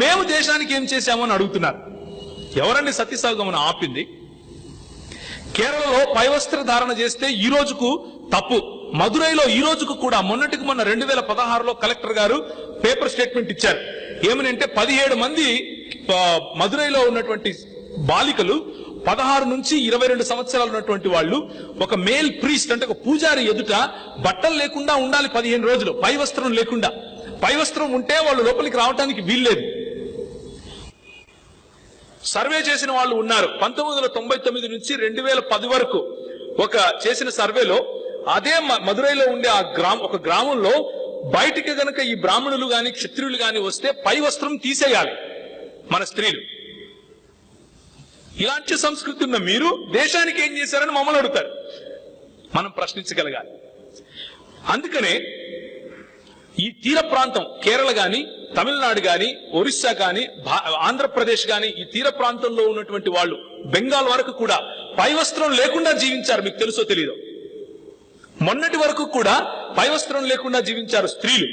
Speaker 1: మేము దేశానికి ఏం చేశామని అడుగుతున్నారు. ఎవరండి సతీ సహగమనం ఆపింది? కేరళలో పైవస్త్ర ధారణ చేస్తే ఈ రోజుకు తప్పు. మదురైలో ఈ రోజుకు కూడా, మొన్న 2016లో కలెక్టర్ గారు పేపర్ స్టేట్మెంట్ ఇచ్చారు. ఏమని అంటే, 17 మంది మదురైలో ఉన్నటువంటి బాలికలు 16 నుంచి 22 సంవత్సరాలు ఉన్నటువంటి వాళ్ళు ఒక మేల్ ప్రీస్ట్ అంటే ఒక పూజారి ఎదుట బట్టలు లేకుండా ఉండాలి 15 రోజులు, పై వస్త్రం లేకుండా. పై వస్త్రం ఉంటే వాళ్ళు లోపలికి రావడానికి వీల్లేదు. సర్వే చేసిన వాళ్ళు ఉన్నారు. 1999 నుంచి 2010 వరకు చేసిన సర్వేలో, అదే మదురైలో ఉండే ఒక గ్రామంలో బయటికి గనక ఈ బ్రాహ్మణులు గాని క్షత్రియులు గాని వస్తే పై వస్త్రం తీసేయాలి మన స్త్రీలు. ఇలాంటి సంస్కృతి ఉన్న మీరు దేశానికి ఏం చేశారని మమ్మల్ని అడుగుతారు. మనం ప్రశ్నించగలగాలి. అందుకనే ఈ తీర ప్రాంతం, కేరళ గాని, తమిళనాడు గాని, ఒరిస్సా గాని, ఆంధ్రప్రదేశ్ గాని, ఈ తీర ప్రాంతంలో ఉన్నటువంటి వాళ్ళు బెంగాల్ వరకు కూడా పై వస్త్రం లేకుండా జీవించారు. మీకు తెలుసో తెలీదో, మొన్నటి వరకు కూడా పై వస్త్రం లేకుండా జీవించారు స్త్రీలు.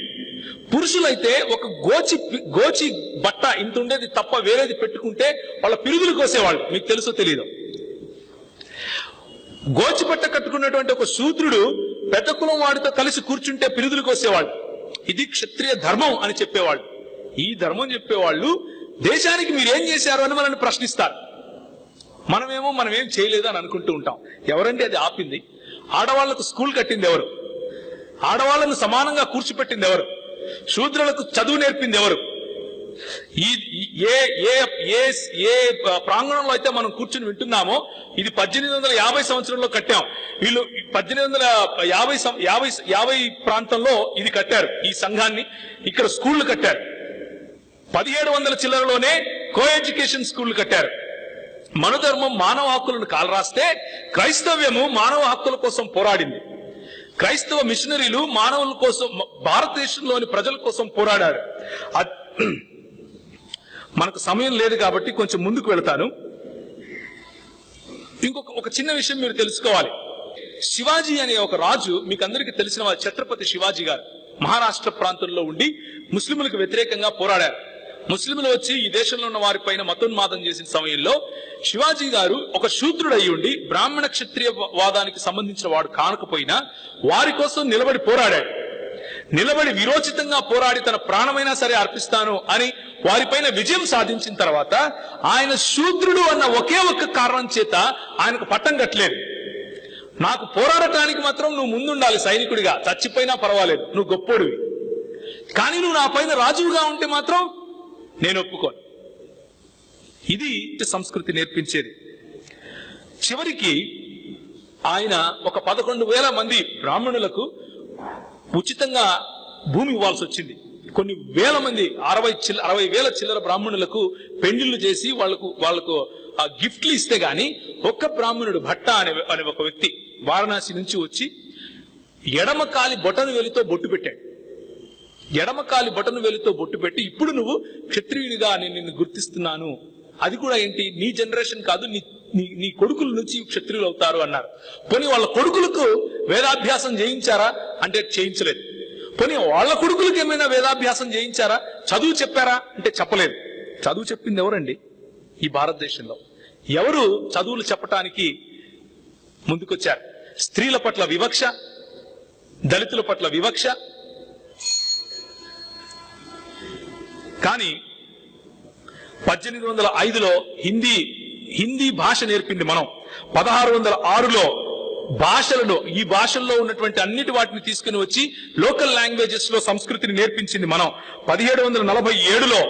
Speaker 1: పురుషులైతే ఒక గోచి బట్ట ఇంత ఉండేది తప్ప వేరేది పెట్టుకుంటే వాళ్ళ పిరుదులు కోసేవాళ్ళు. మీకు తెలుసో తెలీదు. గోచి బట్ట కట్టుకున్నటువంటి ఒక శూద్రుడు పెద్ద కులం వాడితో కలిసి కూర్చుంటే పిరుదులు కోసేవాళ్ళు. ఇది క్షత్రియ ధర్మం అని చెప్పేవాళ్ళు. ఈ ధర్మం చెప్పేవాళ్ళు దేశానికి మీరేం చేశారు అని మనల్ని ప్రశ్నిస్తారు. మనమేం చేయలేదు అని అనుకుంటూ ఉంటాం. ఎవరండి అది ఆపింది? ఆడవాళ్లకు స్కూల్ కట్టింది ఎవరు? ఆడవాళ్లను సమానంగా కూర్చిపెట్టింది ఎవరు? శూద్రులకు చదువు నేర్పింది ఎవరు? ఈ ఏ ఏ ఏ ఏ ప్రాంగణంలో అయితే మనం కూర్చుని వింటున్నామో ఇది 1850 సంవత్సరంలో కట్టాం. వీళ్ళు 1850 ప్రాంతంలో ఇది కట్టారు, ఈ సంఘాన్ని. ఇక్కడ స్కూళ్లు కట్టారు. 1700 చిల్లరలోనే కో ఎడ్యుకేషన్ స్కూళ్లు కట్టారు. మనధర్మం మానవ హక్కులను కాలరాస్తే క్రైస్తవ్యము మానవ హక్కుల కోసం పోరాడింది. క్రైస్తవ మిషనరీలు మానవుల కోసం, భారతదేశంలోని ప్రజల కోసం పోరాడారు. మనకు సమయం లేదు కాబట్టి కొంచెం ముందుకు వెళతాను. ఒక చిన్న విషయం మీరు తెలుసుకోవాలి. శివాజీ అనే ఒక రాజు, మీకు అందరికీ తెలిసిన వారు, ఛత్రపతి శివాజీ గారు మహారాష్ట్ర ప్రాంతంలో ఉండి ముస్లింలకు వ్యతిరేకంగా పోరాడారు. ముస్లింలు వచ్చి ఈ దేశంలో ఉన్న వారిపైన మతోన్మాదం చేసిన సమయంలో శివాజీ గారు ఒక శూద్రుడు అయి ఉండి బ్రాహ్మణ క్షత్రియ వాదానికి సంబంధించిన వాడు కానకపోయినా వారి కోసం నిలబడి పోరాడాడు. నిలబడి విరోచితంగా పోరాడి తన ప్రాణమైనా సరే అర్పిస్తాను అని వారిపైన విజయం సాధించిన తర్వాత ఆయన శూద్రుడు అన్న ఒకే ఒక్క కారణం చేత ఆయనకు పట్టం కట్టలేదు. నాకు పోరాడటానికి మాత్రం నువ్వు ముందుండాలి సైనికుడిగా, చచ్చిపోయినా పర్వాలేదు, నువ్వు గొప్పోడివి, కానీ నువ్వు నా పైన రాజువుగా ఉంటే మాత్రం నేను ఒప్పుకోను. ఇది సంస్కృతి నేర్పించేది. చివరికి ఆయన ఒక 11,000 మంది బ్రాహ్మణులకు ఉచితంగా భూమి ఇవ్వాల్సి వచ్చింది. కొన్ని వేల మంది 60,000 చిల్లర బ్రాహ్మణులకు పెళ్లిళ్లు చేసి వాళ్లకు గిఫ్ట్లు ఇస్తే గాని ఒక్క బ్రాహ్మణుడు భట్ట అనే ఒక వ్యక్తి వారణాసి నుంచి వచ్చి ఎడమకాలి బొటను వేలితో బొట్టు పెట్టాడు. ఎడమకాలి బొటను వేలితో బొట్టు పెట్టి, ఇప్పుడు నువ్వు క్షత్రియుడిగా నేను నిన్ను గుర్తిస్తున్నాను, అది కూడా ఏంటి నీ జనరేషన్ కాదు, నీ కొడుకుల నుంచి క్షత్రియులు అవుతారు అన్నారు. పోనీ వాళ్ళ కొడుకులకు వేదాభ్యాసం చేయించారా అంటే చేయించలేదు. పోనీ వాళ్ళ కొడుకులకు ఏమైనా వేదాభ్యాసం చేయించారా, చదువు చెప్పారా అంటే చెప్పలేదు. చదువు చెప్పింది ఎవరండి ఈ భారతదేశంలో? ఎవరు చదువులు చెప్పటానికి ముందుకొచ్చారు? స్త్రీల పట్ల వివక్ష, దళితుల పట్ల వివక్ష. కానీ 1805లో హిందీ భాష నేర్పింది మనం. 1606లో ఈ భాషల్లో ఉన్నటువంటి అన్నిటి వాటిని తీసుకుని వచ్చి లోకల్ లాంగ్వేజెస్ లో సంస్కృతిని నేర్పించింది మనం. 1747లో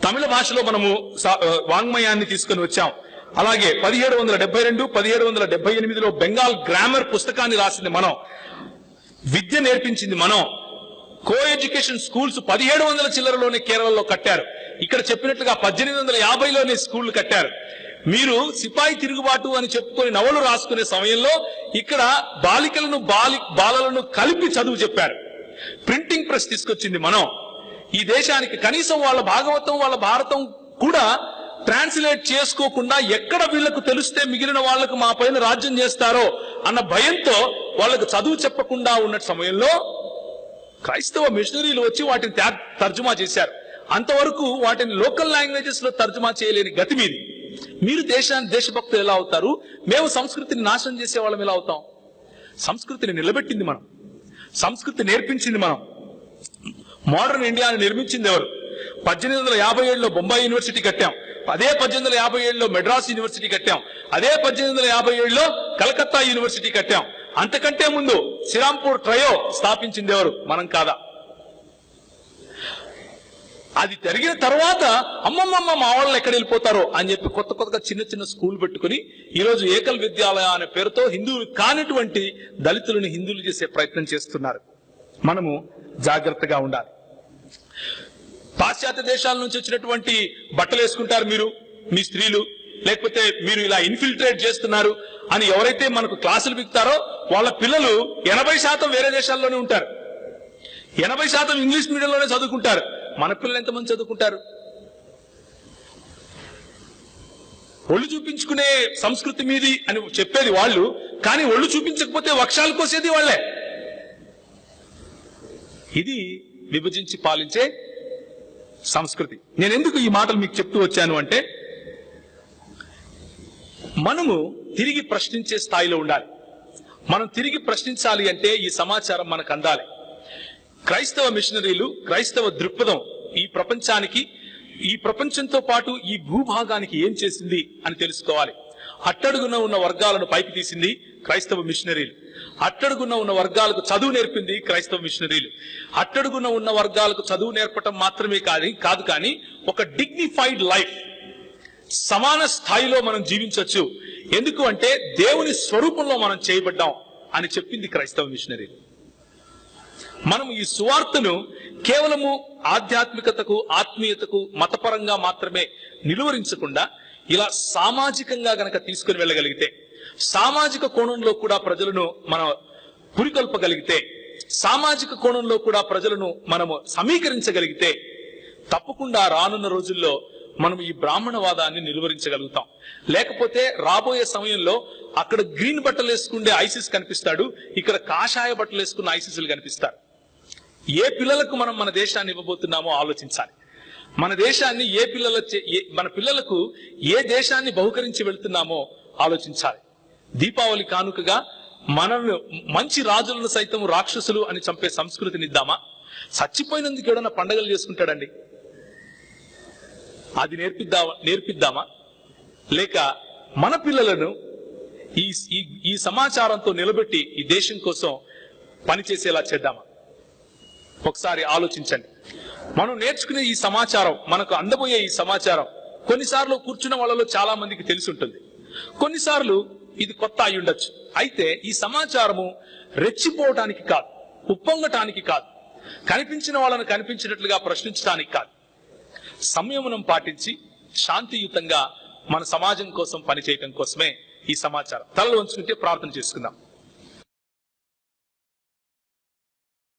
Speaker 1: తమిళ భాషలో మనము వాంగ్మయాన్ని తీసుకుని వచ్చాం. అలాగే 1772, 1778లో బెంగాల్ గ్రామర్ పుస్తకాన్ని రాసింది మనం. విద్య నేర్పించింది మనం. కో ఎడ్యుకేషన్ స్కూల్స్ 1700 చిల్లరలోనే కేరళలో కట్టారు. ఇక్కడ చెప్పినట్లుగా 1850లోనే స్కూళ్లు కట్టారు. మీరు సిపాయి తిరుగుబాటు అని చెప్పుకొని నవలు రాసుకునే సమయంలో ఇక్కడ బాలలను కలిపి చదువు చెప్పారు. ప్రింటింగ్ ప్రెస్ తీసుకొచ్చింది మనం. ఈ దేశానికి కనీసం వాళ్ళ భాగవతం, వాళ్ళ భారతం కూడా ట్రాన్స్లేట్ చేసుకోకుండా ఎక్కడ వీళ్లకు తెలిస్తే మిగిలిన వాళ్లకు మా పైన రాజ్యం చేస్తారో అన్న భయంతో వాళ్ళకు చదువు చెప్పకుండా ఉన్న సమయంలో క్రైస్తవ మిషనరీలు వచ్చి వాటిని తర్జుమా చేశారు. అంతవరకు వాటిని లోకల్ లాంగ్వేజెస్ లో తర్జుమా చేయలేని గతి మీది. మీరు దేశభక్తులు ఎలా అవుతారు? మేము సంస్కృతిని నాశనం చేసే వాళ్ళం ఎలా అవుతాం? సంస్కృతిని నిలబెట్టింది మనం, సంస్కృతి నేర్పించింది మనం. మోడర్న్ ఇండియాని నిర్మించింది ఎవరు? 1857లో బొంబాయి యూనివర్సిటీ కట్టాం. అదే 1857లో మెడ్రాస్ యూనివర్సిటీ కట్టాం. అదే 1857లో కలకత్తా యూనివర్సిటీ కట్టాం. అంతకంటే ముందు శ్రీరాంపూర్ ట్రయో స్థాపించింది ఎవరు? మనం కాదా? అది జరిగిన తర్వాత అమ్మమ్మమ్మ మా వాళ్ళు ఎక్కడ వెళ్ళిపోతారో అని చెప్పి కొత్తగా చిన్న స్కూల్ పెట్టుకుని ఈరోజు ఏకల్ విద్యాలయ అనే పేరుతో హిందువులు కానిటువంటి దళితులను హిందువులు చేసే ప్రయత్నం చేస్తున్నారు. మనము జాగ్రత్తగా ఉండాలి. పాశ్చాత్య దేశాల నుంచి వచ్చినటువంటి బట్టలు వేసుకుంటారు మీరు, మీ స్త్రీలు, లేకపోతే మీరు ఇలా ఇన్ఫిల్ట్రేట్ చేస్తున్నారు అని ఎవరైతే మనకు క్లాసులు బిగుతారో వాళ్ళ పిల్లలు 80% వేరే దేశాల్లోనే ఉంటారు. 80% ఇంగ్లీష్ మీడియంలోనే చదువుకుంటారు. మన పిల్లలు ఎంతమంది చదువుకుంటారు? ఒళ్ళు చూపించుకునే సంస్కృతి మీది అని చెప్పేది వాళ్ళు, కానీ ఒళ్ళు చూపించకపోతే వక్షాలు కోసేది వాళ్లే. ఇది విభజించి పాలించే సంస్కృతి. నేను ఎందుకు ఈ మాటలు మీకు చెప్తూ వచ్చాను అంటే, మనము తిరిగి ప్రశ్నించే స్థాయిలో ఉండాలి. మనం తిరిగి ప్రశ్నించాలి అంటే ఈ సమాచారం మనకు అందాలి. క్రైస్తవ మిషనరీలు, క్రైస్తవ దృక్పథం ఈ ప్రపంచానికి, ఈ ప్రపంచంతో పాటు ఈ భూభాగానికి ఏం చేసింది అని తెలుసుకోవాలి. అట్టడుగున ఉన్న వర్గాలను పైకి తీసింది, క్రైస్తవ మిషనరీలు. అట్టడుగున ఉన్న వర్గాలకు చదువు నేర్పింది క్రైస్తవ మిషనరీలు. అట్టడుగున ఉన్న వర్గాలకు చదువు నేర్పటం మాత్రమే కాదు కానీ ఒక డిగ్నిఫైడ్ లైఫ్, సమాన స్థాయిలో మనం జీవించవచ్చు. ఎందుకు అంటే దేవుని స్వరూపంలో మనం చేయబడ్డాం అని చెప్పింది క్రైస్తవ మిషనరీలు. మనం ఈ సువార్తను కేవలము ఆధ్యాత్మికతకు, ఆత్మీయతకు, మతపరంగా మాత్రమే నిలువరించకుండా ఇలా సామాజికంగా గనక తీసుకుని వెళ్ళగలిగితే, సామాజిక కోణంలో కూడా ప్రజలను మనం పురికొల్పగలిగితే, సామాజిక కోణంలో కూడా ప్రజలను మనము సమీకరించగలిగితే, తప్పకుండా రానున్న రోజుల్లో మనం ఈ బ్రాహ్మణవాదాన్ని నిలువరించగలుగుతాం. లేకపోతే రాబోయే సమయంలో అక్కడ గ్రీన్ బట్టలు వేసుకుండే ఐసిస్ కనిపిస్తాడు, ఇక్కడ కాషాయ బట్టలు వేసుకున్న ఐసిస్లు కనిపిస్తారు. ఏ పిల్లలకు మనం మన దేశాన్ని ఇవ్వబోతున్నామో ఆలోచించాలి. మన దేశాన్ని మన పిల్లలకు ఏ దేశాన్ని బహుకరించి వెళ్తున్నామో ఆలోచించాలి. దీపావళి కానుకగా మనల్ని మంచి రాజులను సైతం రాక్షసులు అని చంపే సంస్కృతిని ఇద్దామా? చచ్చిపోయినందుకు ఎవడన్నా పండగలు చేసుకుంటాడండి? అది నేర్పిద్దామా? లేక మన పిల్లలను ఈ సమాచారంతో నిలబెట్టి ఈ దేశం కోసం పనిచేసేలా చేద్దామా? ఒకసారి ఆలోచించండి. మనం నేర్చుకునే ఈ సమాచారం, మనకు అందబోయే ఈ సమాచారం కొన్నిసార్లు కూర్చున్న వాళ్ళలో చాలా మందికి తెలిసి ఉంటుంది, కొన్నిసార్లు ఇది కొత్త అయి ఉండొచ్చు. అయితే ఈ సమాచారము రెచ్చిపోవటానికి కాదు, ఉప్పొంగటానికి కాదు, కనిపించిన వాళ్ళను కనిపించినట్లుగా ప్రశ్నించడానికి కాదు, సంయమనం పాటించి శాంతియుతంగా మన సమాజం కోసం పనిచేయటం కోసమే ఈ సమాచారం. తలలు వంచుకుంటే ప్రార్థన చేసుకుందాం.